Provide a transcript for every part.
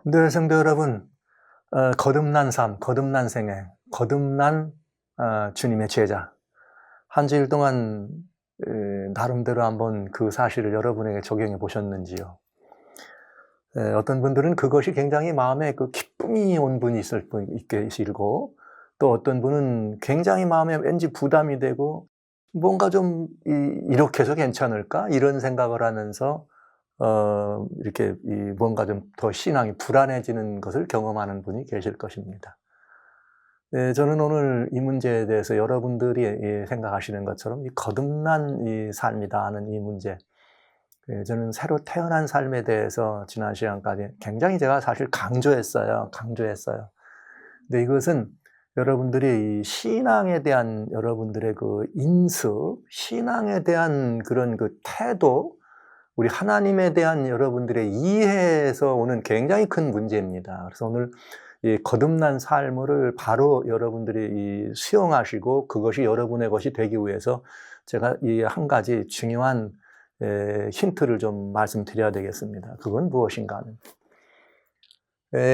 네, 성도 여러분, 거듭난 삶, 거듭난 생애, 거듭난 주님의 제자. 한 주일 동안 나름대로 한번 그 사실을 여러분에게 적용해 보셨는지요? 어떤 분들은 그것이 굉장히 마음에 그 기쁨이 온 분이 있을 분 계시고, 또 어떤 분은 굉장히 마음에 왠지 부담이 되고 뭔가 좀 이렇게 해서 괜찮을까? 이런 생각을 하면서 이렇게 뭔가 좀 더 신앙이 불안해지는 것을 경험하는 분이 계실 것입니다. 네, 저는 오늘 이 문제에 대해서 여러분들이 생각하시는 것처럼 이 거듭난 이 삶이다 하는 이 문제, 저는 새로 태어난 삶에 대해서 지난 시간까지 굉장히 제가 사실 강조했어요. 근데 이것은 여러분들이 이 신앙에 대한 여러분들의 그 인습, 신앙에 대한 그런 그 태도, 우리 하나님에 대한 여러분들의 이해에서 오는 굉장히 큰 문제입니다. 그래서 오늘 이 거듭난 삶을 바로 여러분들이 수용하시고 그것이 여러분의 것이 되기 위해서 제가 이 한 가지 중요한 힌트를 좀 말씀드려야 되겠습니다. 그건 무엇인가 하면,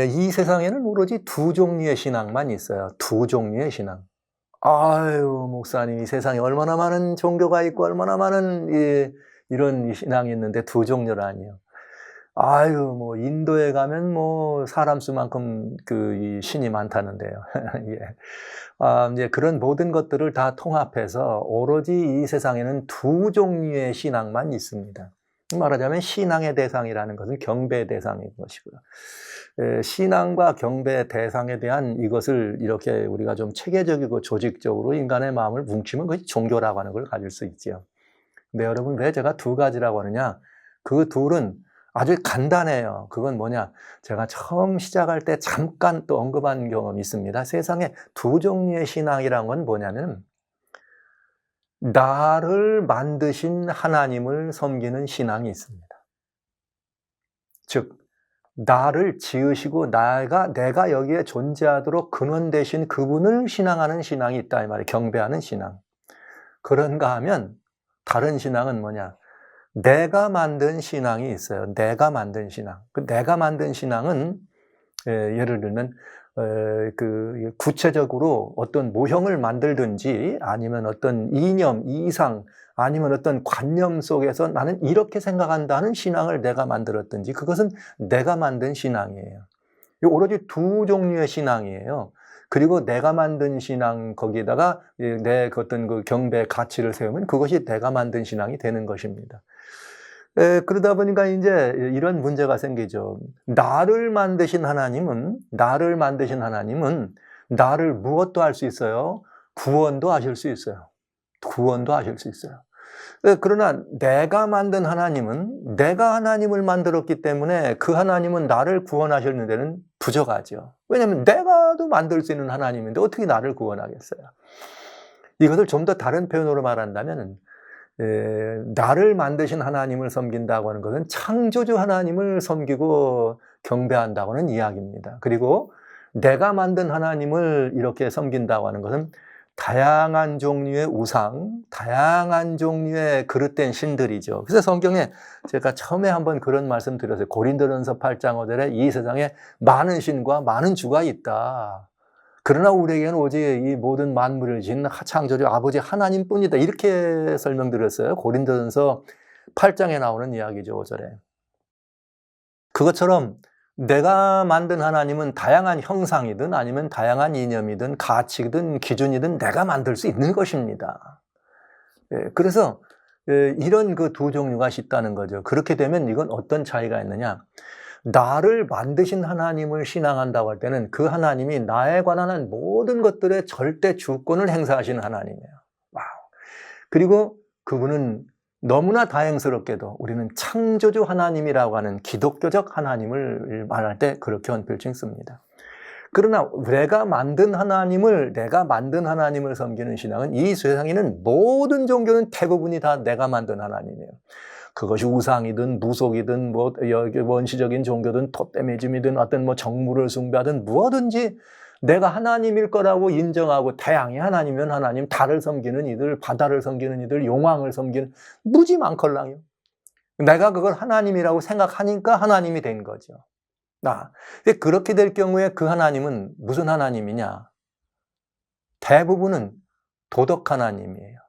이 세상에는 오로지 두 종류의 신앙만 있어요. 두 종류의 신앙. 아유, 목사님, 이 세상에 얼마나 많은 종교가 있고 얼마나 많은 이런 신앙이 있는데 두 종류라니요. 아유, 뭐 인도에 가면 뭐 사람 수만큼 이 신이 많다는데요. 예. 이제 그런 모든 것들을 다 통합해서 오로지 이 세상에는 두 종류의 신앙만 있습니다. 말하자면 신앙의 대상이라는 것은 경배의 대상인 것이고요. 신앙과 경배 대상에 대한 이것을 이렇게 우리가 좀 체계적이고 조직적으로 인간의 마음을 뭉치면 그것이 종교라고 하는 걸 가질 수 있죠. 근데 여러분, 왜 제가 두 가지라고 하느냐? 그 둘은 아주 간단해요. 그건 뭐냐? 제가 처음 시작할 때 잠깐 또 언급한 경험이 있습니다. 세상에 두 종류의 신앙이란 건 뭐냐면, 나를 만드신 하나님을 섬기는 신앙이 있습니다. 즉, 나를 지으시고 내가 여기에 존재하도록 근원 되신 그분을 신앙하는 신앙이 있다 이 말이에요. 경배하는 신앙. 그런가 하면 다른 신앙은 뭐냐? 내가 만든 신앙이 있어요. 내가 만든 신앙. 그 내가 만든 신앙은 예를 들면 그 구체적으로 어떤 모형을 만들든지 아니면 어떤 이념, 이상 아니면 어떤 관념 속에서 나는 이렇게 생각한다는 신앙을 내가 만들었든지 그것은 내가 만든 신앙이에요. 오로지 두 종류의 신앙이에요. 그리고 내가 만든 신앙 거기에다가 내 어떤 그 경배 가치를 세우면 그것이 내가 만든 신앙이 되는 것입니다. 그러다 보니까 이제 이런 문제가 생기죠. 나를 만드신 하나님은 나를 무엇도 할 수 있어요? 구원도 하실 수 있어요. 구원도 하실 수 있어요. 그러나 내가 만든 하나님은 내가 하나님을 만들었기 때문에 그 하나님은 나를 구원하시는 데는 부족하죠. 왜냐하면 내가도 만들 수 있는 하나님인데 어떻게 나를 구원하겠어요? 이것을 좀 더 다른 표현으로 말한다면 나를 만드신 하나님을 섬긴다고 하는 것은 창조주 하나님을 섬기고 경배한다고 하는 이야기입니다. 그리고 내가 만든 하나님을 이렇게 섬긴다고 하는 것은 다양한 종류의 우상, 다양한 종류의 그릇된 신들이죠. 그래서 성경에 제가 처음에 한번 그런 말씀 드렸어요. 고린도전서 8장 5절에 이 세상에 많은 신과 많은 주가 있다. 그러나 우리에게는 오직 이 모든 만물을 지은 창조주 아버지 하나님뿐이다. 이렇게 설명드렸어요. 고린도전서 8장에 나오는 이야기죠, 5절에. 그것처럼 내가 만든 하나님은 다양한 형상이든 아니면 다양한 이념이든 가치든 기준이든 내가 만들 수 있는 것입니다. 그래서 이런 그 두 종류가 있다는 거죠. 그렇게 되면 이건 어떤 차이가 있느냐? 나를 만드신 하나님을 신앙한다고 할 때는 그 하나님이 나에 관한 모든 것들의 절대 주권을 행사하시는 하나님이에요. 와우. 그리고 그분은 너무나 다행스럽게도 우리는 창조주 하나님이라고 하는 기독교적 하나님을 말할 때 그렇게 언필칭 씁니다. 그러나 내가 만든 하나님을 섬기는 신앙은 이 세상에는 모든 종교는 대부분이 다 내가 만든 하나님이에요. 그것이 우상이든 무속이든 뭐 원시적인 종교든 토테미즘이든 어떤 뭐 정물을 숭배하든 무엇든지 내가 하나님일 거라고 인정하고 태양이 하나님이면 하나님, 달을 섬기는 이들, 바다를 섬기는 이들, 용왕을 섬기는 무지 많걸랑요. 내가 그걸 하나님이라고 생각하니까 하나님이 된 거죠. 그렇게 될 경우에 그 하나님은 무슨 하나님이냐? 대부분은 도덕 하나님이에요.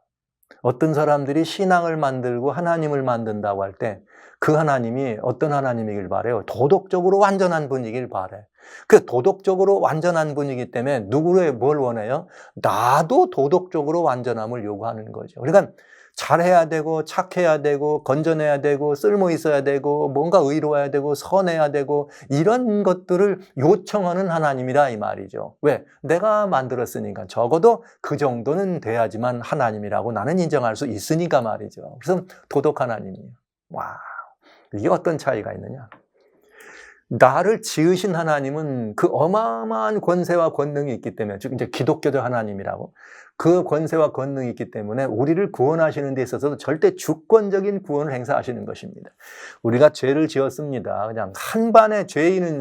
어떤 사람들이 신앙을 만들고 하나님을 만든다고 할 때 그 하나님이 어떤 하나님이길 바래요? 도덕적으로 완전한 분이길 바래. 그 도덕적으로 완전한 분이기 때문에 누구를 뭘 원해요? 나도 도덕적으로 완전함을 요구하는 거죠. 그러니까 잘해야 되고 착해야 되고 건전해야 되고 쓸모 있어야 되고 뭔가 의로워야 되고 선해야 되고 이런 것들을 요청하는 하나님이다 이 말이죠. 왜? 내가 만들었으니까 적어도 그 정도는 돼야지만 하나님이라고 나는 인정할 수 있으니까 말이죠. 그래서 도덕 하나님이에요. 와, 이게 어떤 차이가 있느냐? 나를 지으신 하나님은 그 어마어마한 권세와 권능이 있기 때문에, 즉 이제 기독교적 하나님이라고, 그 권세와 권능이 있기 때문에 우리를 구원하시는 데 있어서도 절대 주권적인 구원을 행사하시는 것입니다. 우리가 죄를 지었습니다. 그냥 한반에 죄인은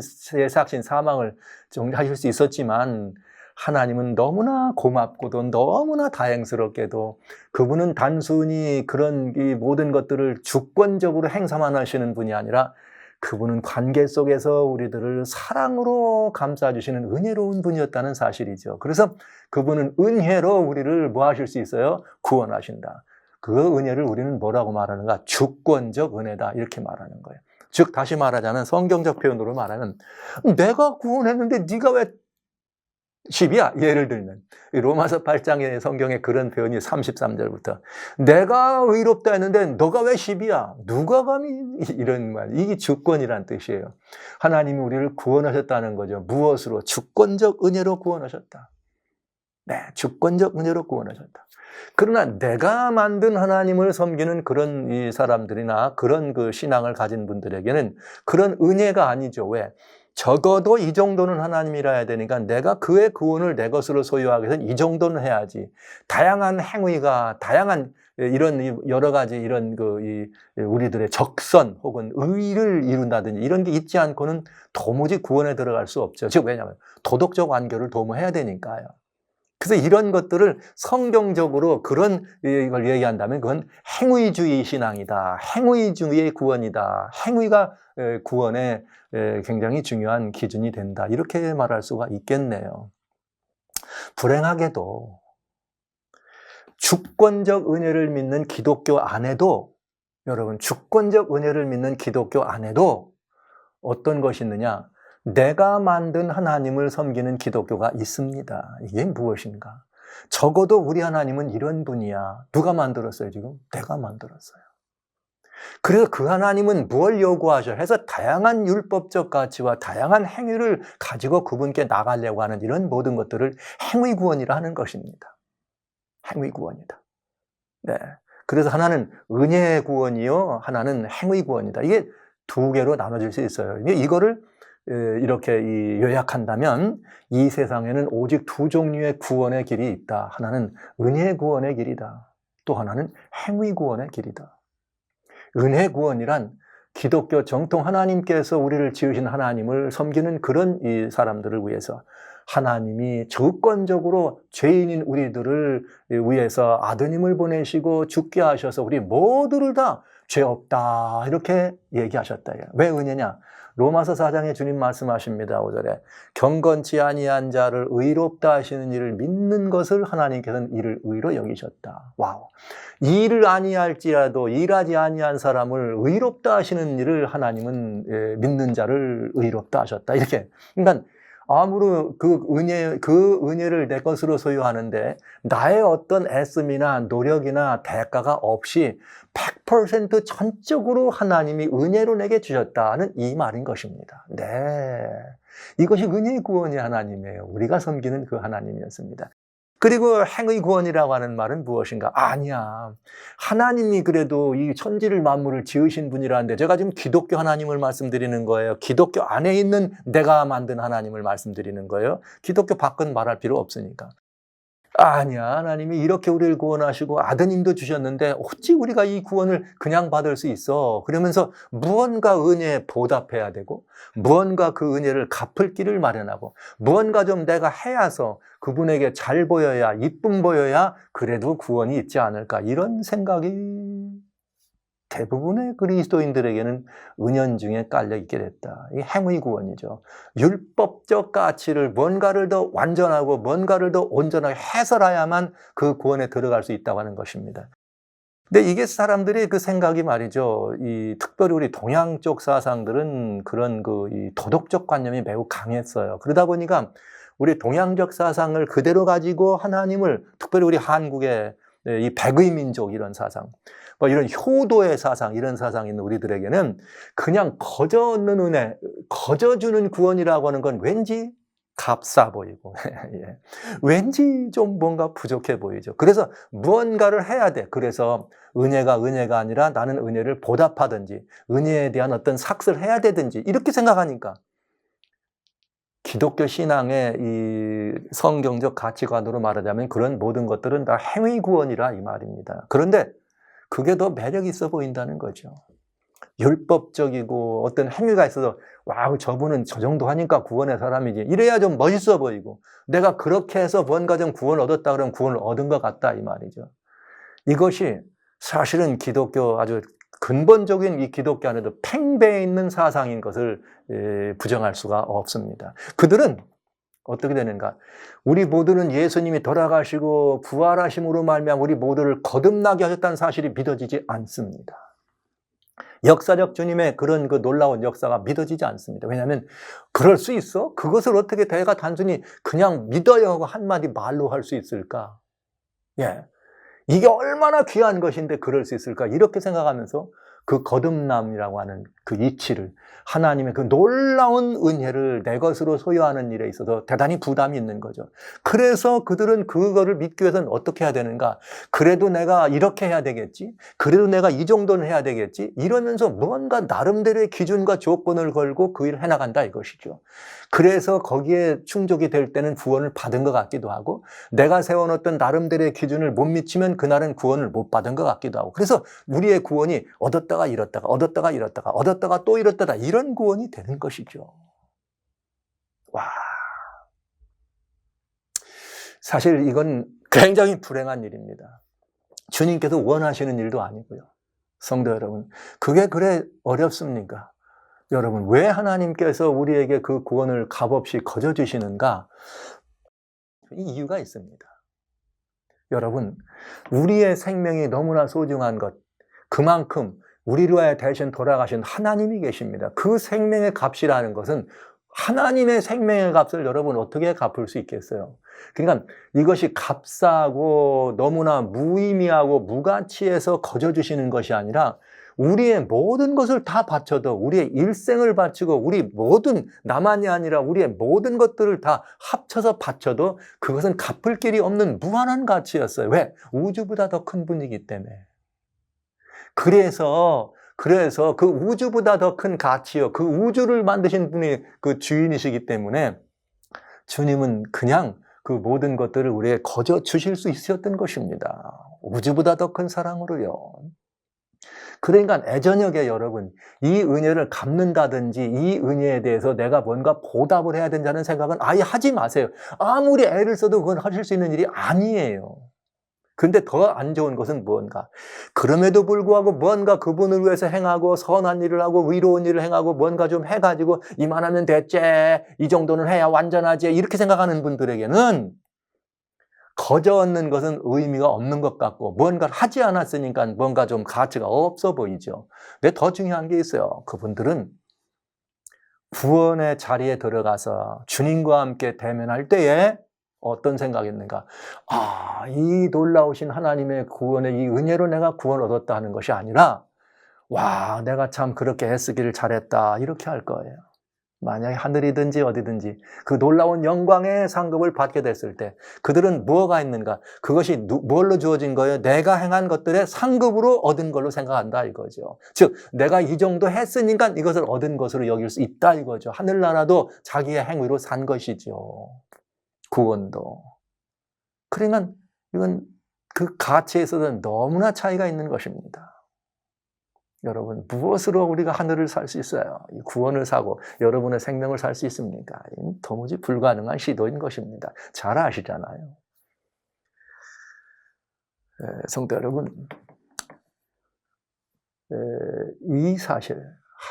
삭신 사망을 정리하실 수 있었지만 하나님은 너무나 고맙고도 너무나 다행스럽게도 그분은 단순히 그런 이 모든 것들을 주권적으로 행사만 하시는 분이 아니라 그분은 관계 속에서 우리들을 사랑으로 감싸주시는 은혜로운 분이었다는 사실이죠. 그래서 그분은 은혜로 우리를 뭐 하실 수 있어요? 구원하신다. 그 은혜를 우리는 뭐라고 말하는가? 주권적 은혜다. 이렇게 말하는 거예요. 즉 다시 말하자면 성경적 표현으로 말하면 내가 구원했는데 네가 왜 10이야? 예를 들면 로마서 8장의 성경에 그런 표현이 33절부터 내가 의롭다 했는데 너가 왜 10이야? 누가 감히 이런 말. 이게 주권이란 뜻이에요. 하나님이 우리를 구원하셨다는 거죠. 무엇으로? 주권적 은혜로 구원하셨다. 네, 주권적 은혜로 구원하셨다. 그러나 내가 만든 하나님을 섬기는 그런 이 사람들이나 그런 그 신앙을 가진 분들에게는 그런 은혜가 아니죠. 왜? 적어도 이 정도는 하나님이라 해야 되니까 내가 그의 구원을 내 것으로 소유하기 위해서는 이 정도는 해야지. 다양한 행위가, 다양한 이런 여러 가지 이런 우리들의 적선 혹은 의를 이룬다든지 이런 게 있지 않고는 도무지 구원에 들어갈 수 없죠. 즉, 왜냐하면 도덕적 완결을 도모해야 되니까요. 그래서 이런 것들을 성경적으로 그런 이걸 얘기한다면 그건 행위주의 신앙이다. 행위주의의 구원이다. 행위가 구원의 굉장히 중요한 기준이 된다. 이렇게 말할 수가 있겠네요. 불행하게도 주권적 은혜를 믿는 기독교 안에도 여러분 주권적 은혜를 믿는 기독교 안에도 어떤 것이 있느냐? 내가 만든 하나님을 섬기는 기독교가 있습니다. 이게 무엇인가? 적어도 우리 하나님은 이런 분이야. 누가 만들었어요 지금? 내가 만들었어요. 그래서 그 하나님은 뭘 요구하셔? 해서 다양한 율법적 가치와 다양한 행위를 가지고 그분께 나가려고 하는 이런 모든 것들을 행위구원이라 하는 것입니다. 행위구원이다. 네. 그래서 하나는 은혜의 구원이요, 하나는 행위구원이다. 이게 두 개로 나눠질 수 있어요. 이거를 이렇게 요약한다면 이 세상에는 오직 두 종류의 구원의 길이 있다. 하나는 은혜 구원의 길이다. 또 하나는 행위 구원의 길이다. 은혜 구원이란 기독교 정통 하나님께서 우리를 지으신 하나님을 섬기는 그런 이 사람들을 위해서 하나님이 주권적으로 죄인인 우리들을 위해서 아드님을 보내시고 죽게 하셔서 우리 모두를 다 죄 없다 이렇게 얘기하셨다. 왜 은혜냐? 로마서 4장에 주님 말씀하십니다. 5절에 경건치 아니한 자를 의롭다 하시는 이를 믿는 것을 하나님께서는 이를 의로 여기셨다. 와우. 일을 아니할지라도 일하지 아니한 사람을 의롭다 하시는 일을 하나님은 믿는 자를 의롭다 하셨다. 이렇게. 그러니까 아무로 그 은혜를 내 것으로 소유하는데 나의 어떤 애씀이나 노력이나 대가가 없이 100% 전적으로 하나님이 은혜로 내게 주셨다는 이 말인 것입니다. 네. 이것이 은혜의 구원이 하나님이에요. 우리가 섬기는 그 하나님이었습니다. 그리고 행의 구원이라고 하는 말은 무엇인가? 아니야. 하나님이 그래도 이 천지를 만물을 지으신 분이라는데 제가 지금 기독교 하나님을 말씀드리는 거예요. 기독교 안에 있는 내가 만든 하나님을 말씀드리는 거예요. 기독교 밖은 말할 필요 없으니까. 아니야. 하나님이 이렇게 우리를 구원하시고 아드님도 주셨는데 어찌 우리가 이 구원을 그냥 받을 수 있어? 그러면서 무언가 은혜에 보답해야 되고 무언가 그 은혜를 갚을 길을 마련하고 무언가 좀 내가 해야서 그분에게 잘 보여야 이쁨 보여야 그래도 구원이 있지 않을까 이런 생각이 대부분의 그리스도인들에게는 은연중에 깔려 있게 됐다. 이게 행위 구원이죠. 율법적 가치를 뭔가를 더 완전하고 뭔가를 더 온전하게 해설해야만 그 구원에 들어갈 수 있다고 하는 것입니다. 근데 이게 사람들의 그 생각이 말이죠. 특별히 우리 동양 쪽 사상들은 그런 이 도덕적 관념이 매우 강했어요. 그러다 보니까 우리 동양적 사상을 그대로 가지고 하나님을, 특별히 우리 한국의 이 백의 민족 이런 사상, 이런 효도의 사상, 이런 사상이 있는 우리들에게는 그냥 거저 얻는 은혜, 거저 주는 구원이라고 하는 건 왠지 값싸 보이고 예. 왠지 좀 뭔가 부족해 보이죠. 그래서 무언가를 해야 돼. 그래서 은혜가 아니라 나는 은혜를 보답하든지 은혜에 대한 어떤 삭스를 해야 되든지 이렇게 생각하니까 기독교 신앙의 이 성경적 가치관으로 말하자면 그런 모든 것들은 다 행위 구원이라 이 말입니다. 그런데 그게 더 매력 있어 보인다는 거죠. 율법적이고 어떤 행위가 있어서 와우, 저분은 저 정도 하니까 구원의 사람이지, 이래야 좀 멋있어 보이고, 내가 그렇게 해서 뭔가 좀 구원 얻었다 그러면 구원을 얻은 것 같다 이 말이죠. 이것이 사실은 기독교 아주 근본적인 이 기독교 안에도 팽배해 있는 사상인 것을 부정할 수가 없습니다. 그들은 어떻게 되는가? 우리 모두는 예수님이 돌아가시고 부활하심으로 말미암아 우리 모두를 거듭나게 하셨다는 사실이 믿어지지 않습니다. 역사적 주님의 그런 그 놀라운 역사가 믿어지지 않습니다. 왜냐하면 그럴 수 있어? 그것을 어떻게 내가 단순히 그냥 믿어요 하고 한마디 말로 할 수 있을까? 예. 이게 얼마나 귀한 것인데 그럴 수 있을까? 이렇게 생각하면서 그 거듭남이라고 하는 그 이치를, 하나님의 그 놀라운 은혜를 내 것으로 소유하는 일에 있어서 대단히 부담이 있는 거죠. 그래서 그들은 그거를 믿기 위해서는 어떻게 해야 되는가? 그래도 내가 이렇게 해야 되겠지? 그래도 내가 이 정도는 해야 되겠지? 이러면서 뭔가 나름대로의 기준과 조건을 걸고 그 일을 해나간다 이것이죠. 그래서 거기에 충족이 될 때는 구원을 받은 것 같기도 하고, 내가 세워놓던 나름대로의 기준을 못 미치면 그날은 구원을 못 받은 것 같기도 하고, 그래서 우리의 구원이 얻었다가 잃었다가 얻었다가 잃었다가 얻었다가 또 잃었다가 이런 구원이 되는 것이죠. 와, 사실 이건 굉장히 불행한 일입니다. 주님께서 원하시는 일도 아니고요. 성도 여러분, 그게 그래 어렵습니까? 여러분, 왜 하나님께서 우리에게 그 구원을 값없이 거저 주시는가? 이 이유가 있습니다. 여러분, 우리의 생명이 너무나 소중한 것, 그만큼 우리를 위해 대신 돌아가신 하나님이 계십니다. 그 생명의 값이라는 것은 하나님의 생명의 값을 여러분 어떻게 갚을 수 있겠어요? 그러니까 이것이 값싸고 너무나 무의미하고 무가치해서 거저 주시는 것이 아니라 우리의 모든 것을 다 바쳐도, 우리의 일생을 바치고 우리 모든, 나만이 아니라 우리의 모든 것들을 다 합쳐서 바쳐도 그것은 갚을 길이 없는 무한한 가치였어요. 왜? 우주보다 더 큰 분이기 때문에. 그래서 그 우주보다 더 큰 가치요, 그 우주를 만드신 분이 그 주인이시기 때문에 주님은 그냥 그 모든 것들을 우리에게 거저 주실 수 있었던 것입니다. 우주보다 더 큰 사랑으로요. 그러니까 애저녁에 여러분, 이 은혜를 갚는다든지 이 은혜에 대해서 내가 뭔가 보답을 해야 된다는 생각은 아예 하지 마세요. 아무리 애를 써도 그건 하실 수 있는 일이 아니에요. 근데 더 안 좋은 것은 무언가, 그럼에도 불구하고 뭔가 그분을 위해서 행하고 선한 일을 하고 의로운 일을 행하고 뭔가 좀 해가지고 이만하면 됐지, 이 정도는 해야 완전하지, 이렇게 생각하는 분들에게는 거저 얻는 것은 의미가 없는 것 같고, 뭔가를 하지 않았으니까 뭔가 좀 가치가 없어 보이죠. 근데 더 중요한 게 있어요. 그분들은 구원의 자리에 들어가서 주님과 함께 대면할 때에 어떤 생각이 있는가? 아, 이 놀라우신 하나님의 구원의 이 은혜로 내가 구원 얻었다 하는 것이 아니라, 와, 내가 참 그렇게 애쓰기를 잘했다, 이렇게 할 거예요. 만약에 하늘이든지 어디든지 그 놀라운 영광의 상급을 받게 됐을 때 그들은 무엇가 있는가? 그것이 뭘로 주어진 거예요? 내가 행한 것들의 상급으로 얻은 걸로 생각한다 이거죠. 즉 내가 이 정도 했으니까 이것을 얻은 것으로 여길 수 있다 이거죠. 하늘나라도 자기의 행위로 산 것이죠. 구원도. 그러니까 이건 그 가치에 있어서는 너무나 차이가 있는 것입니다. 여러분, 무엇으로 우리가 하늘을 살 수 있어요? 이 구원을 사고 여러분의 생명을 살 수 있습니까? 도무지 불가능한 시도인 것입니다. 잘 아시잖아요. 성도 여러분, 이 사실,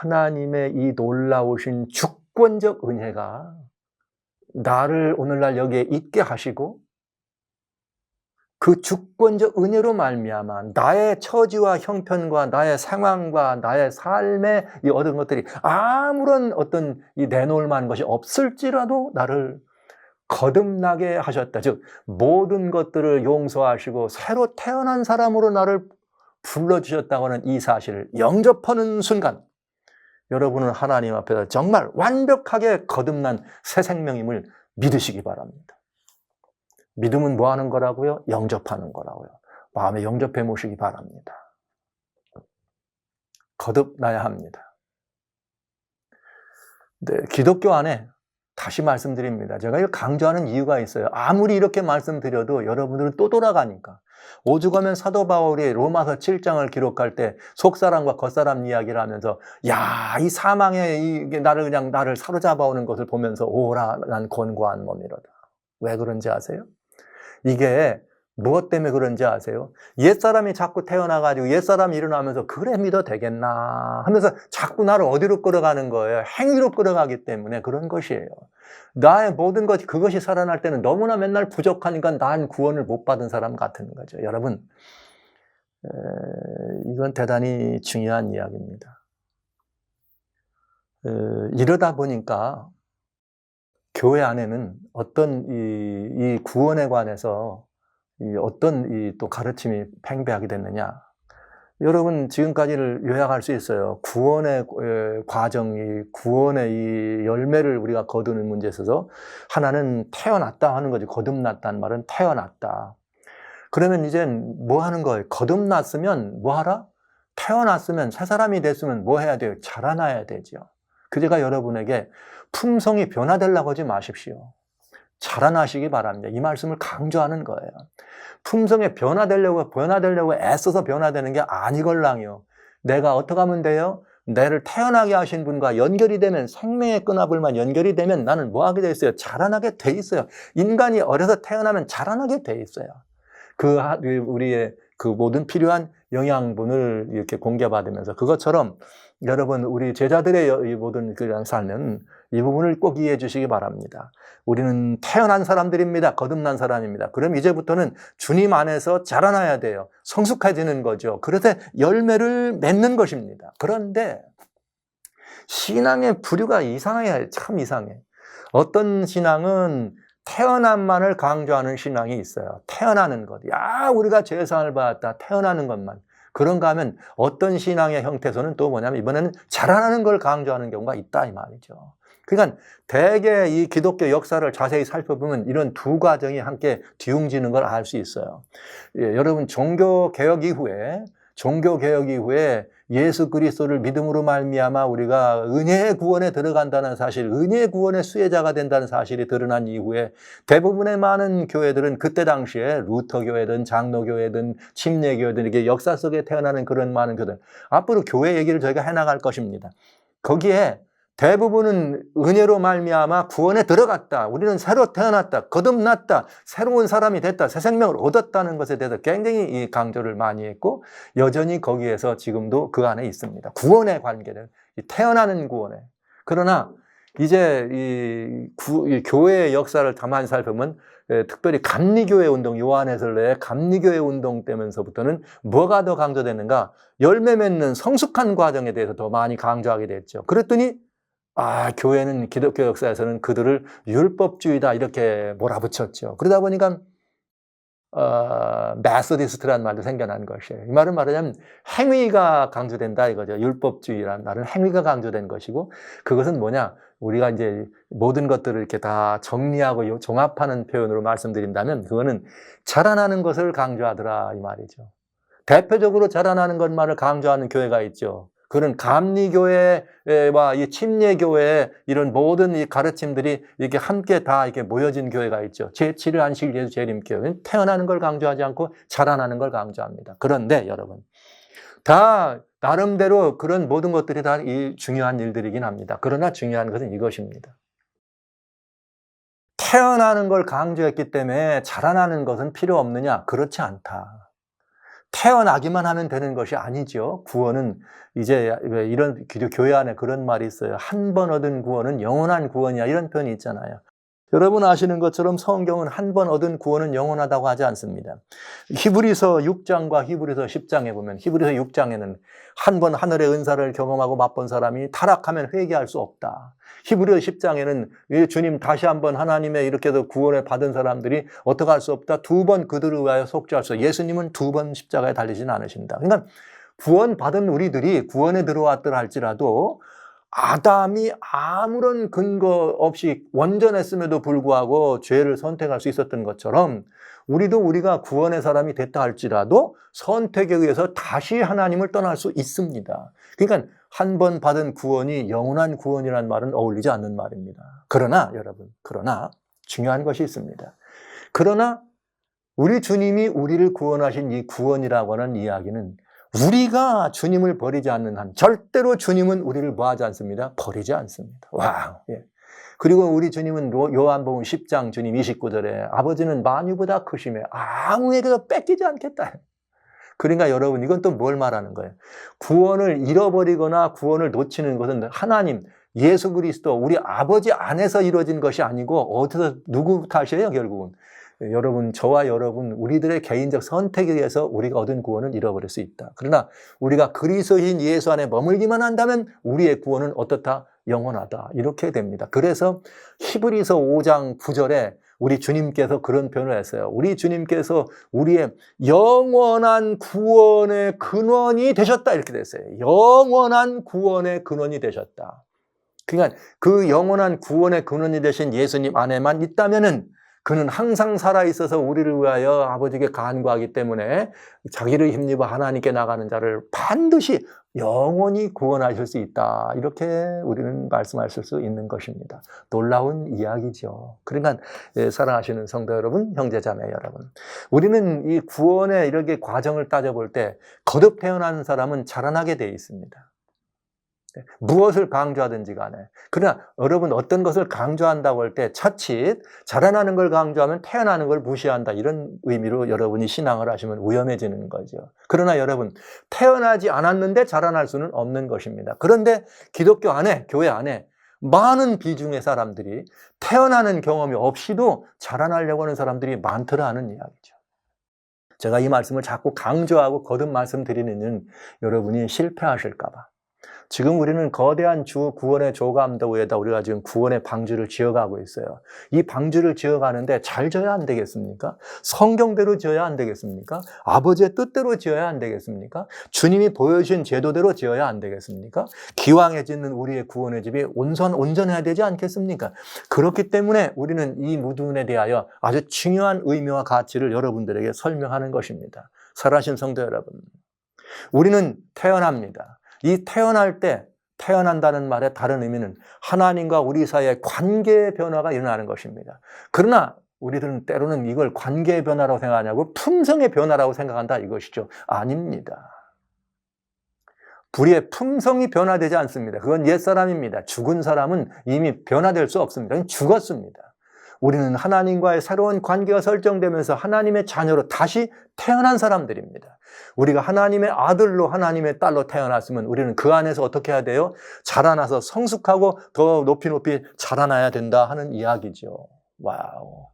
하나님의 이 놀라우신 주권적 은혜가 나를 오늘날 여기에 있게 하시고 그 주권적 은혜로 말미암아 나의 처지와 형편과 나의 상황과 나의 삶에 이 얻은 것들이 아무런 어떤 이 내놓을 만한 것이 없을지라도 나를 거듭나게 하셨다. 즉 모든 것들을 용서하시고 새로 태어난 사람으로 나를 불러주셨다고 하는 이 사실을 영접하는 순간 여러분은 하나님 앞에서 정말 완벽하게 거듭난 새 생명임을 믿으시기 바랍니다. 믿음은 뭐 하는 거라고요? 영접하는 거라고요. 마음에 영접해 모시기 바랍니다. 거듭나야 합니다. 네, 기독교 안에 다시 말씀드립니다. 제가 이걸 강조하는 이유가 있어요. 아무리 이렇게 말씀드려도 여러분들은 또 돌아가니까. 오죽하면 사도 바울이 로마서 7장을 기록할 때 속사람과 겉사람 이야기를 하면서 야, 이 사망에 이게 나를 사로잡아 오는 것을 보면서 오라 난 권고한 몸이로다. 왜 그런지 아세요? 이게 무엇 때문에 그런지 아세요? 옛사람이 자꾸 태어나가지고 옛사람이 일어나면서 그래 믿어도 되겠나 하면서 자꾸 나를 어디로 끌어가는 거예요? 행위로 끌어가기 때문에 그런 것이에요. 나의 모든 것, 그것이 살아날 때는 너무나 맨날 부족하니까 난 구원을 못 받은 사람 같은 거죠. 여러분, 이건 대단히 중요한 이야기입니다. 이러다 보니까 교회 안에는 어떤 이 구원에 관해서 어떤 또 가르침이 팽배하게 됐느냐. 여러분 지금까지를 요약할 수 있어요. 구원의 과정이 구원의 이 열매를 우리가 거두는 문제에 있어서 하나는 태어났다 하는 거지. 거듭났다는 말은 태어났다. 그러면 이제 뭐 하는 거예요? 거듭났으면 뭐 하라? 태어났으면 새 사람이 됐으면 뭐 해야 돼요? 자라나야 되죠. 그제가 여러분에게 품성이 변화되려고 하지 마십시오. 자라나시기 바랍니다. 이 말씀을 강조하는 거예요. 품성에 변화되려고 애써서 변화되는 게 아니걸랑요. 내가 어떻게 하면 돼요? 나를 태어나게 하신 분과 연결이 되면 생명의 끈화불만 연결이 되면 나는 뭐 하게 돼 있어요? 자라나게 돼 있어요. 인간이 어려서 태어나면 자라나게 돼 있어요. 우리의 그 모든 필요한 영양분을 이렇게 공개받으면서 그것처럼 여러분 우리 제자들의 이 모든 그냥 삶은 이 부분을 꼭 이해해 주시기 바랍니다. 우리는 태어난 사람들입니다. 거듭난 사람입니다. 그럼 이제부터는 주님 안에서 자라나야 돼요. 성숙해지는 거죠. 그래서 열매를 맺는 것입니다. 그런데 신앙의 부류가 이상해요. 참 이상해. 어떤 신앙은 태어남만을 강조하는 신앙이 있어요. 태어나는 것. 야, 우리가 죄사함을 받았다. 태어나는 것만. 그런가 하면 어떤 신앙의 형태에서는 또 뭐냐면 이번에는 자라나는 걸 강조하는 경우가 있다 이 말이죠. 그러니까 대개 이 기독교 역사를 자세히 살펴보면 이런 두 과정이 함께 뒤웅지는 걸 알 수 있어요. 여러분 종교개혁 이후에 예수 그리스도를 믿음으로 말미암아 우리가 은혜의 구원에 들어간다는 사실, 은혜의 구원의 수혜자가 된다는 사실이 드러난 이후에 대부분의 많은 교회들은 그때 당시에 루터교회든 장로교회든 침례교회든 이렇게 역사 속에 태어나는 그런 많은 교회들, 앞으로 교회 얘기를 저희가 해나갈 것입니다. 거기에 대부분은 은혜로 말미암아 구원에 들어갔다. 우리는 새로 태어났다. 거듭났다. 새로운 사람이 됐다. 새 생명을 얻었다는 것에 대해서 굉장히 이 강조를 많이 했고 여전히 거기에서 지금도 그 안에 있습니다. 구원에 관계된 태어나는 구원에. 그러나 이제 이 교회의 역사를 가만히 살펴보면 특별히 감리교회 운동, 요한해설의 감리교회 운동 때면서부터는 뭐가 더 강조되는가? 열매 맺는 성숙한 과정에 대해서 더 많이 강조하게 됐죠. 그랬더니 교회는 기독교 역사에서는 그들을 율법주의다 이렇게 몰아붙였죠. 그러다 보니까 메소디스트라는 말도 생겨난 것이에요. 이 말은 말하자면 행위가 강조된다 이거죠. 율법주의라는 말은 행위가 강조된 것이고 그것은 뭐냐? 우리가 이제 모든 것들을 이렇게 다 정리하고 종합하는 표현으로 말씀드린다면 그거는 자라나는 것을 강조하더라 이 말이죠. 대표적으로 자라나는 것만을 강조하는 교회가 있죠. 그런 감리교회와 이 침례교회 이런 모든 이 가르침들이 이렇게 함께 다 이렇게 모여진 교회가 있죠. 제7일 안식 예수 재림교회는 태어나는 걸 강조하지 않고 자라나는 걸 강조합니다. 그런데 여러분, 다 나름대로 그런 모든 것들이 다 중요한 일들이긴 합니다. 그러나 중요한 것은 이것입니다. 태어나는 걸 강조했기 때문에 자라나는 것은 필요 없느냐? 그렇지 않다. 태어나기만 하면 되는 것이 아니죠. 구원은 이제 이런 교회 안에 그런 말이 있어요. 한 번 얻은 구원은 영원한 구원이야. 이런 표현이 있잖아요. 여러분 아시는 것처럼 성경은 한 번 얻은 구원은 영원하다고 하지 않습니다. 히브리서 6장과 히브리서 10장에 보면 히브리서 6장에는 한 번 하늘의 은사를 경험하고 맛본 사람이 타락하면 회개할 수 없다. 히브리서 10장에는 주님 다시 한번 하나님의 이렇게 해서 구원을 받은 사람들이 어떻게 할 수 없다. 두 번 그들을 위하여 속죄할 수 없다. 예수님은 두 번 십자가에 달리지는 않으신다. 그러니까 구원받은 우리들이 구원에 들어왔더라 할지라도 아담이 아무런 근거 없이 원전했음에도 불구하고 죄를 선택할 수 있었던 것처럼 우리가 구원의 사람이 됐다 할지라도 선택에 의해서 다시 하나님을 떠날 수 있습니다. 그러니까 한 번 받은 구원이 영원한 구원이라는 말은 어울리지 않는 말입니다. 그러나 여러분, 중요한 것이 있습니다. 그러나 우리 주님이 우리를 구원하신 이 구원이라고 하는 이야기는 우리가 주님을 버리지 않는 한 절대로 주님은 우리를 뭐하지 않습니다. 버리지 않습니다. 와. 예. 그리고 우리 주님은 요한복음 10장 주님 29절에 아버지는 만유보다 크심에 아무에게도 뺏기지 않겠다. 그러니까 여러분 이건 또 뭘 말하는 거예요? 구원을 잃어버리거나 구원을 놓치는 것은 하나님, 예수 그리스도, 우리 아버지 안에서 이루어진 것이 아니고 어디서 누구 탓이에요 결국은? 여러분, 저와 여러분, 우리들의 개인적 선택에 의해서 우리가 얻은 구원을 잃어버릴 수 있다. 그러나 우리가 그리스도인 예수 안에 머물기만 한다면 우리의 구원은 어떻다? 영원하다. 이렇게 됩니다. 그래서 히브리서 5장 9절에 우리 주님께서 그런 표현을 했어요. 우리 주님께서 우리의 영원한 구원의 근원이 되셨다. 이렇게 됐어요. 영원한 구원의 근원이 되셨다. 그러니까 그 영원한 구원의 근원이 되신 예수님 안에만 있다면은 그는 항상 살아있어서 우리를 위하여 아버지께 간구하기 때문에 자기를 힘입어 하나님께 나가는 자를 반드시 영원히 구원하실 수 있다. 이렇게 우리는 말씀하실 수 있는 것입니다. 놀라운 이야기죠. 그러니까 사랑하시는 성도 여러분, 형제자매 여러분, 우리는 이 구원의 이렇게 과정을 따져볼 때 거듭 태어난 사람은 자라나게 돼 있습니다. 무엇을 강조하든지 간에. 그러나 여러분 어떤 것을 강조한다고 할 때 차칫 자라나는 걸 강조하면 태어나는 걸 무시한다. 이런 의미로 여러분이 신앙을 하시면 위험해지는 거죠. 그러나 여러분 태어나지 않았는데 자라날 수는 없는 것입니다. 그런데 기독교 안에, 교회 안에 많은 비중의 사람들이 태어나는 경험이 없이도 자라나려고 하는 사람들이 많더라 하는 이야기죠. 제가 이 말씀을 자꾸 강조하고 거듭 말씀드리는 이유는 여러분이 실패하실까 봐. 지금 우리는 거대한 구원의 조감도 위에다 우리가 지금 구원의 방주를 지어가고 있어요. 이 방주를 지어가는데 잘 지어야 안 되겠습니까? 성경대로 지어야 안 되겠습니까? 아버지의 뜻대로 지어야 안 되겠습니까? 주님이 보여주신 제도대로 지어야 안 되겠습니까? 기왕에 짓는 우리의 구원의 집이 온전해야 되지 않겠습니까? 그렇기 때문에 우리는 이 무둔에 대하여 아주 중요한 의미와 가치를 여러분들에게 설명하는 것입니다. 살아신 성도 여러분, 우리는 태어납니다. 이 태어날 때, 태어난다는 말의 다른 의미는 하나님과 우리 사이의 관계의 변화가 일어나는 것입니다. 그러나 우리들은 때로는 이걸 관계의 변화라고 생각하냐고 품성의 변화라고 생각한다 이것이죠. 아닙니다. 우리의 품성이 변화되지 않습니다. 그건 옛사람입니다. 죽은 사람은 이미 변화될 수 없습니다. 죽었습니다. 우리는 하나님과의 새로운 관계가 설정되면서 하나님의 자녀로 다시 태어난 사람들입니다. 우리가 하나님의 아들로 하나님의 딸로 태어났으면 우리는 그 안에서 어떻게 해야 돼요? 자라나서 성숙하고 더 높이 자라나야 된다 하는 이야기죠. 와우.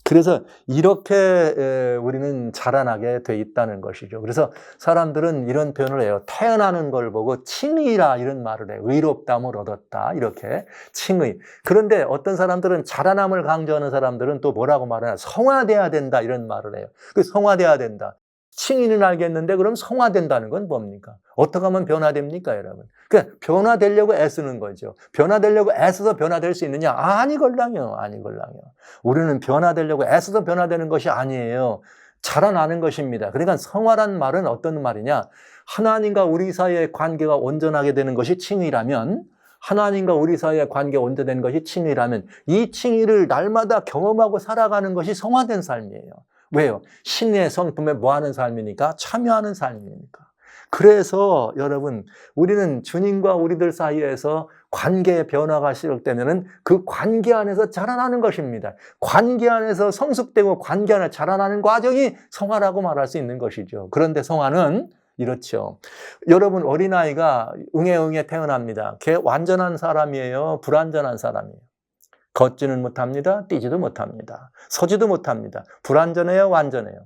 그래서 이렇게 우리는 자라나게 돼 있다는 것이죠. 그래서 사람들은 이런 표현을 해요. 태어나는 걸 보고 칭의라 이런 말을 해요. 의롭다함을 얻었다 이렇게 칭의. 그런데 어떤 사람들은 자라남을 강조하는 사람들은 또 뭐라고 말하나 성화돼야 된다 이런 말을 해요. 그 성화돼야 된다. 칭의는 알겠는데 그럼 성화된다는 건 뭡니까? 어떻게 하면 변화됩니까 여러분? 그러니까 변화되려고 애쓰는 거죠. 변화되려고 애써서 변화될 수 있느냐? 아니걸랑요. 우리는 변화되려고 애써서 변화되는 것이 아니에요. 자라나는 것입니다. 그러니까 성화란 말은 어떤 말이냐? 하나님과 우리 사이의 관계가 온전하게 되는 것이 칭의라면, 하나님과 우리 사이의 관계가 온전된 것이 칭의라면 이 칭의를 날마다 경험하고 살아가는 것이 성화된 삶이에요. 왜요? 신의 성품에 뭐하는 삶이니까? 참여하는 삶이니까. 그래서 여러분, 우리는 주님과 우리들 사이에서 관계의 변화가 시작되면은 그 관계 안에서 자라나는 것입니다. 관계 안에서 성숙되고 관계 안에 자라나는 과정이 성화라고 말할 수 있는 것이죠. 그런데 성화는 이렇죠. 여러분 어린아이가 응애응애 태어납니다. 걔 완전한 사람이에요? 불완전한 사람이에요? 걷지는 못합니다. 뛰지도 못합니다. 서지도 못합니다. 불완전해요? 완전해요?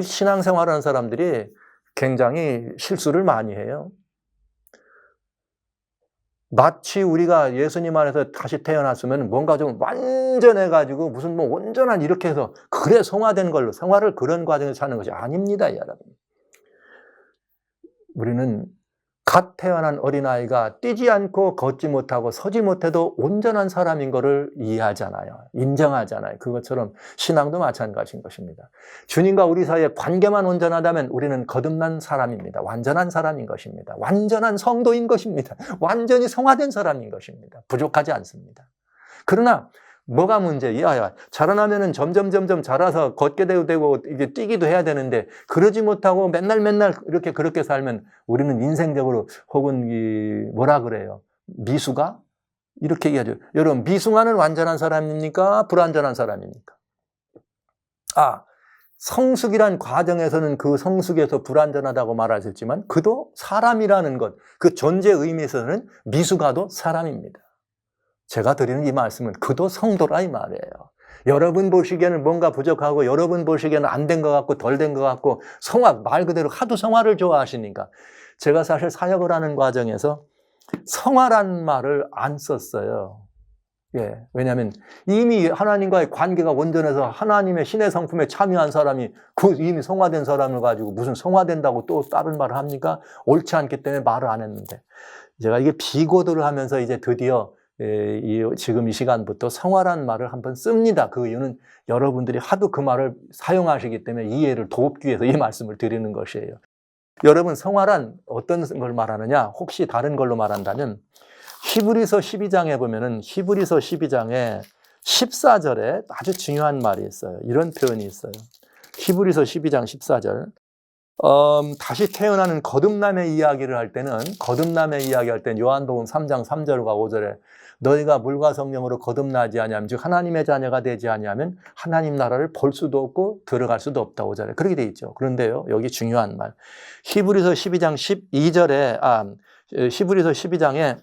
신앙생활하는 사람들이 굉장히 실수를 많이 해요. 마치 우리가 예수님 안에서 다시 태어났으면 뭔가 좀 완전해가지고 무슨 뭐 온전한 이렇게 해서 그래 성화된 걸로 성화를 그런 과정에서 사는 것이 아닙니다, 여러분. 우리는 갓 태어난 어린아이가 뛰지 않고 걷지 못하고 서지 못해도 온전한 사람인 것을 이해하잖아요. 인정하잖아요. 그것처럼 신앙도 마찬가지인 것입니다. 주님과 우리 사이의 관계만 온전하다면 우리는 거듭난 사람입니다. 완전한 사람인 것입니다. 완전한 성도인 것입니다. 완전히 성화된 사람인 것입니다. 부족하지 않습니다. 그러나 뭐가 문제야? 자라나면은 점점 자라서 걷게 되고 이게 뛰기도 해야 되는데 그러지 못하고 맨날 이렇게 그렇게 살면 우리는 인생적으로 혹은 뭐라 그래요? 미숙아? 이렇게 얘기하죠. 여러분 미숙아는 완전한 사람입니까? 불완전한 사람입니까? 성숙이란 과정에서는 그 성숙에서 불완전하다고 말하셨지만 그도 사람이라는 것, 그 존재 의미에서는 미숙아도 사람입니다. 제가 드리는 이 말씀은 그도 성도라 이 말이에요. 여러분 보시기에는 뭔가 부족하고 여러분 보시기에는 안 된 것 같고 덜 된 것 같고 성화, 말 그대로 하도 성화를 좋아하시니까 제가 사실 사역을 하는 과정에서 성화란 말을 안 썼어요. 왜냐하면 이미 하나님과의 관계가 온전해서 하나님의 신의 성품에 참여한 사람이 그 이미 성화된 사람을 가지고 무슨 성화된다고 또 다른 말을 합니까? 옳지 않기 때문에 말을 안 했는데 제가 이게 비고도를 하면서 이제 드디어 지금 이 시간부터 성화란 말을 한번 씁니다. 그 이유는 여러분들이 하도 그 말을 사용하시기 때문에 이해를 돕기 위해서 이 말씀을 드리는 것이에요. 여러분 성화란 어떤 걸 말하느냐? 혹시 다른 걸로 말한다면 히브리서 12장에 보면은 히브리서 12장에 14절에 아주 중요한 말이 있어요. 이런 표현이 있어요. 히브리서 12장 14절. 다시 태어나는 거듭남의 이야기를 할 때는 요한복음 3장 3절과 5절에 너희가 물과 성령으로 거듭나지 아니하면 즉 하나님의 자녀가 되지 아니하면 하나님 나라를 볼 수도 없고 들어갈 수도 없다 5절에 그렇게 돼 있죠. 그런데요 여기 중요한 말 히브리서 12장 12절에 히브리서 12장에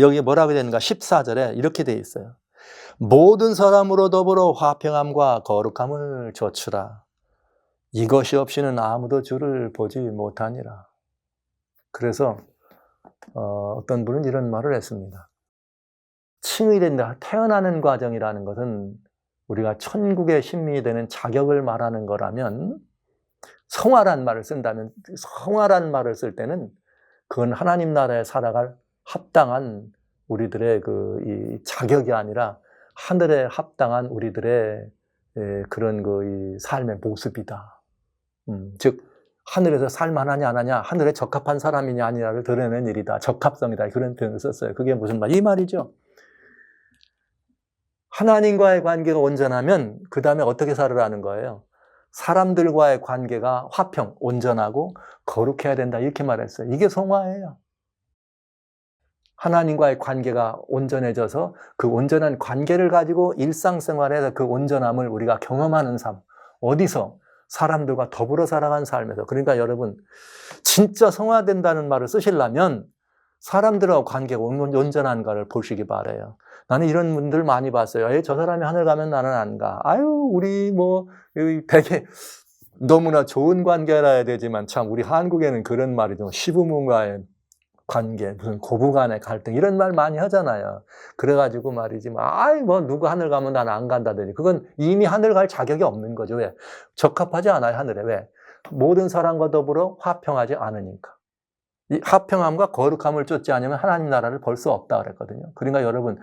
여기 뭐라고 되는가 14절에 이렇게 돼 있어요. 모든 사람으로 더불어 화평함과 거룩함을 조추라. 이것이 없이는 아무도 주를 보지 못하니라. 그래서 어떤 분은 이런 말을 했습니다. 칭의 된다. 태어나는 과정이라는 것은 우리가 천국의 신민이 되는 자격을 말하는 거라면 성화란 말을 쓴다면 성화란 말을 쓸 때는 그건 하나님 나라에 살아갈 합당한 우리들의 이 자격이 아니라 하늘에 합당한 우리들의 그런 이 삶의 모습이다. 즉 하늘에서 살만하냐 안 하냐 하늘에 적합한 사람이냐 아니냐를 드러내는 일이다. 적합성이다. 그런 표현을 썼어요. 그게 무슨 말? 이 말이죠. 하나님과의 관계가 온전하면 그 다음에 어떻게 살으라는 거예요? 사람들과의 관계가 화평, 온전하고 거룩해야 된다. 이렇게 말했어요. 이게 성화예요. 하나님과의 관계가 온전해져서 그 온전한 관계를 가지고 일상생활에서 그 온전함을 우리가 경험하는 삶. 어디서? 사람들과 더불어 살아가는 삶에서. 그러니까 여러분 진짜 성화된다는 말을 쓰시려면 사람들하고 관계가 온전한가를 보시기 바라요. 나는 이런 분들 많이 봤어요. 저 사람이 하늘 가면 나는 안 가. 우리 되게 너무나 좋은 관계라 해야 되지만 참 우리 한국에는 그런 말이 좀 시부모와의 관계, 무슨 고부간의 갈등 이런 말 많이 하잖아요. 그래가지고 말이지 누구 하늘 가면 난 안 간다더니 그건 이미 하늘 갈 자격이 없는 거죠. 왜? 적합하지 않아요 하늘에. 왜? 모든 사람과 더불어 화평하지 않으니까. 이 화평함과 거룩함을 쫓지 않으면 하나님 나라를 볼 수 없다 그랬거든요. 그러니까 여러분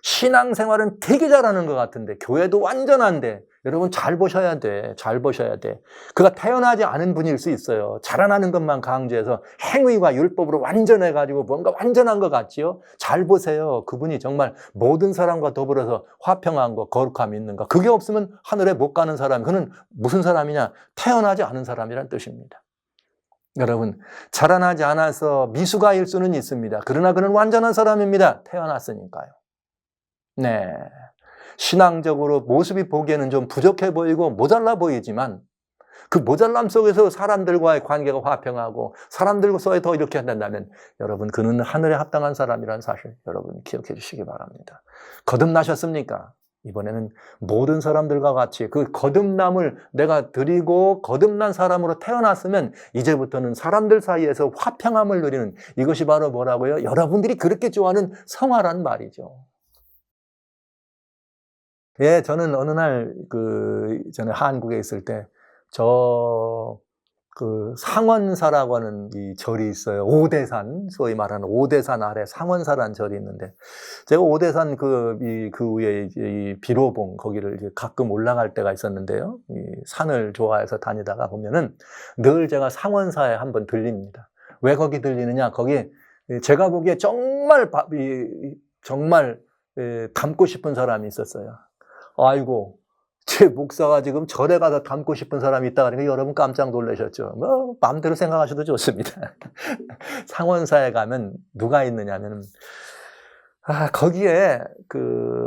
신앙생활은 되게 잘하는 것 같은데 교회도 완전한데 여러분 잘 보셔야 돼. 잘 보셔야 돼. 그가 태어나지 않은 분일 수 있어요. 자라나는 것만 강조해서 행위와 율법으로 완전해가지고 뭔가 완전한 것 같지요? 잘 보세요. 그분이 정말 모든 사람과 더불어서 화평함과 거룩함이 있는가. 그게 없으면 하늘에 못 가는 사람. 그는 무슨 사람이냐? 태어나지 않은 사람이란 뜻입니다. 여러분, 자라나지 않아서 미숙아일 수는 있습니다. 그러나 그는 완전한 사람입니다. 태어났으니까요. 네. 신앙적으로 모습이 보기에는 좀 부족해 보이고 모자라 보이지만 그 모자람 속에서 사람들과의 관계가 화평하고 사람들과의 더 이렇게 한다면 여러분, 그는 하늘에 합당한 사람이라는 사실 여러분 기억해 주시기 바랍니다. 거듭나셨습니까? 이번에는 모든 사람들과 같이 그 거듭남을 내가 드리고 거듭난 사람으로 태어났으면 이제부터는 사람들 사이에서 화평함을 누리는, 이것이 바로 뭐라고요? 여러분들이 그렇게 좋아하는 성화란 말이죠. 예, 저는 어느 날 저는 한국에 있을 때 상원사라고 하는 이 절이 있어요. 오대산, 소위 말하는 오대산 아래 상원사라는 절이 있는데, 제가 오대산 그 위에 이 비로봉, 거기를 이제 가끔 올라갈 때가 있었는데요. 이 산을 좋아해서 다니다가 보면은 늘 제가 상원사에 한번 들립니다. 왜 거기 들리느냐? 거기 제가 보기에 정말 닮고 싶은 사람이 있었어요. 아이고, 제 목사가 지금 절에 가서 닮고 싶은 사람이 있다 그러니까 여러분 깜짝 놀라셨죠. 뭐 마음대로 생각하셔도 좋습니다. 상원사에 가면 누가 있느냐면 거기에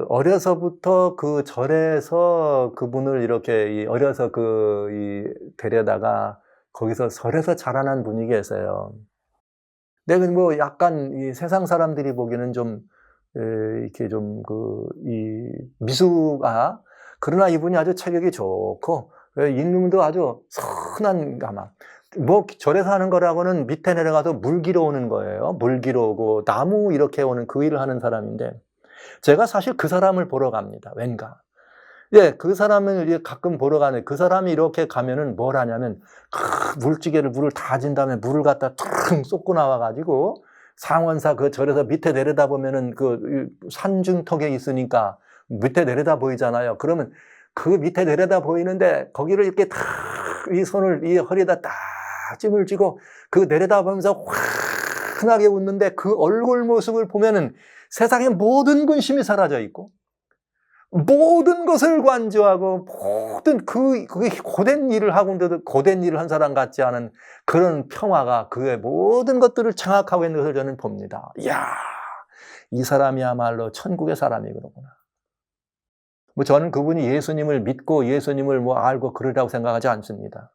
어려서부터 그 절에서 그분을 이렇게 어려서 데려다가 거기서 절에서 자라난 분이 계세요. 근데 뭐 약간 이 세상 사람들이 보기에는 좀 이렇게 좀 이 미수가, 그러나 이분이 아주 체격이 좋고 인물도 아주 선한 가마. 뭐 절에서 하는 거라고는 밑에 내려가서 물 기러 오는 거예요. 물 기러 오고 나무 이렇게 오는 그 일을 하는 사람인데, 제가 사실 그 사람을 보러 갑니다. 왠가. 예, 그 사람을 가끔 보러 가는데 그 사람이 이렇게 가면은 뭘 하냐면 물찌개를 물을 다 진 다음에 물을 갖다 탁 쏟고 나와가지고 상원사 그 절에서 밑에 내려다 보면은 그 산중턱에 있으니까 밑에 내려다 보이잖아요. 그러면 그 밑에 내려다 보이는데 거기를 이렇게 탁 이 손을 이 허리에다 딱 찜을 쥐고 그 내려다 보면서 환하게 웃는데 그 얼굴 모습을 보면은 세상의 모든 근심이 사라져 있고 모든 것을 관조하고 모든 그게 고된 일을 하고인데도 고된 일을 한 사람 같지 않은 그런 평화가 그의 모든 것들을 장악하고 있는 것을 저는 봅니다. 이야, 이 사람이야말로 천국의 사람이 그러구나. 뭐 저는 그분이 예수님을 믿고 예수님을 뭐 알고 그러라고 생각하지 않습니다.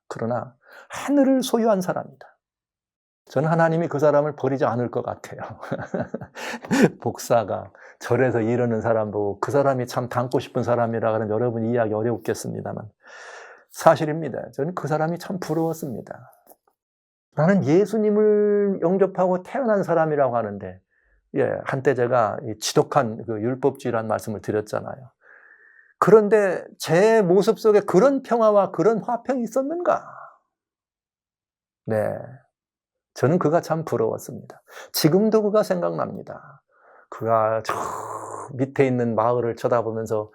그러나 하늘을 소유한 사람이다. 저는 하나님이 그 사람을 버리지 않을 것 같아요. 복사가 절에서 이러는 사람 보고 그 사람이 참 닮고 싶은 사람이라 하는 여러분이 이해하기 어렵겠습니다만 사실입니다. 저는 그 사람이 참 부러웠습니다. 나는 예수님을 영접하고 태어난 사람이라고 하는데, 예, 한때 제가 지독한 율법주의라는 말씀을 드렸잖아요. 그런데 제 모습 속에 그런 평화와 그런 화평이 있었는가? 네. 저는 그가 참 부러웠습니다. 지금도 그가 생각납니다. 그가 저 밑에 있는 마을을 쳐다보면서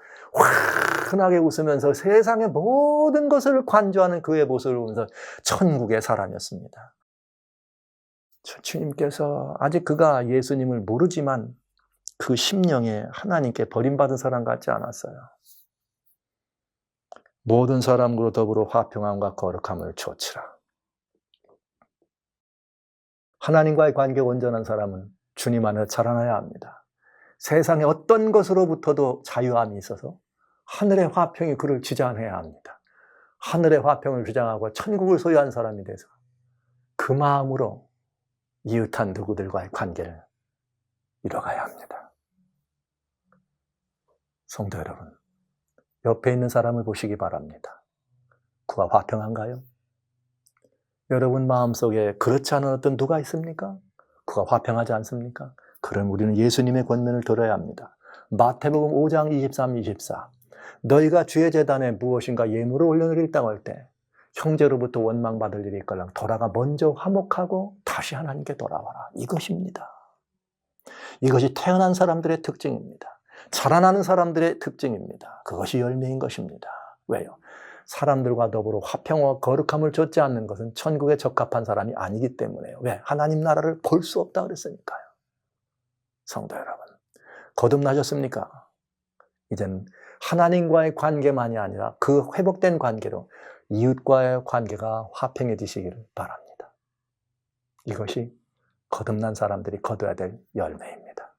환하게 웃으면서 세상의 모든 것을 관조하는 그의 모습을 보면서 천국의 사람이었습니다. 주님께서 아직 그가 예수님을 모르지만 그 심령에 하나님께 버림받은 사람 같지 않았어요. 모든 사람으로 더불어 화평함과 거룩함을 좇으라. 하나님과의 관계가 온전한 사람은 주님 안에 자라나야 합니다. 세상의 어떤 것으로부터도 자유함이 있어서 하늘의 화평이 그를 주장해야 합니다. 하늘의 화평을 주장하고 천국을 소유한 사람이 돼서 그 마음으로 이웃한 누구들과의 관계를 이뤄가야 합니다. 성도 여러분, 옆에 있는 사람을 보시기 바랍니다. 그가 화평한가요? 여러분 마음속에 그렇지 않은 어떤 누가 있습니까? 그가 화평하지 않습니까? 그럼 우리는 예수님의 권면을 들어야 합니다. 마태복음 5장 23, 24. 너희가 주의 제단에 무엇인가 예물을 올려드리려고 할 때 형제로부터 원망받을 일이 있거든 돌아가 먼저 화목하고 다시 하나님께 돌아와라. 이것입니다. 이것이 태어난 사람들의 특징입니다. 자라나는 사람들의 특징입니다. 그것이 열매인 것입니다. 왜요? 사람들과 더불어 화평과 거룩함을 좇지 않는 것은 천국에 적합한 사람이 아니기 때문에요. 왜? 하나님 나라를 볼 수 없다 그랬으니까요. 성도 여러분, 거듭나셨습니까? 이제는 하나님과의 관계만이 아니라 그 회복된 관계로 이웃과의 관계가 화평해지시기를 바랍니다. 이것이 거듭난 사람들이 거둬야 될 열매입니다.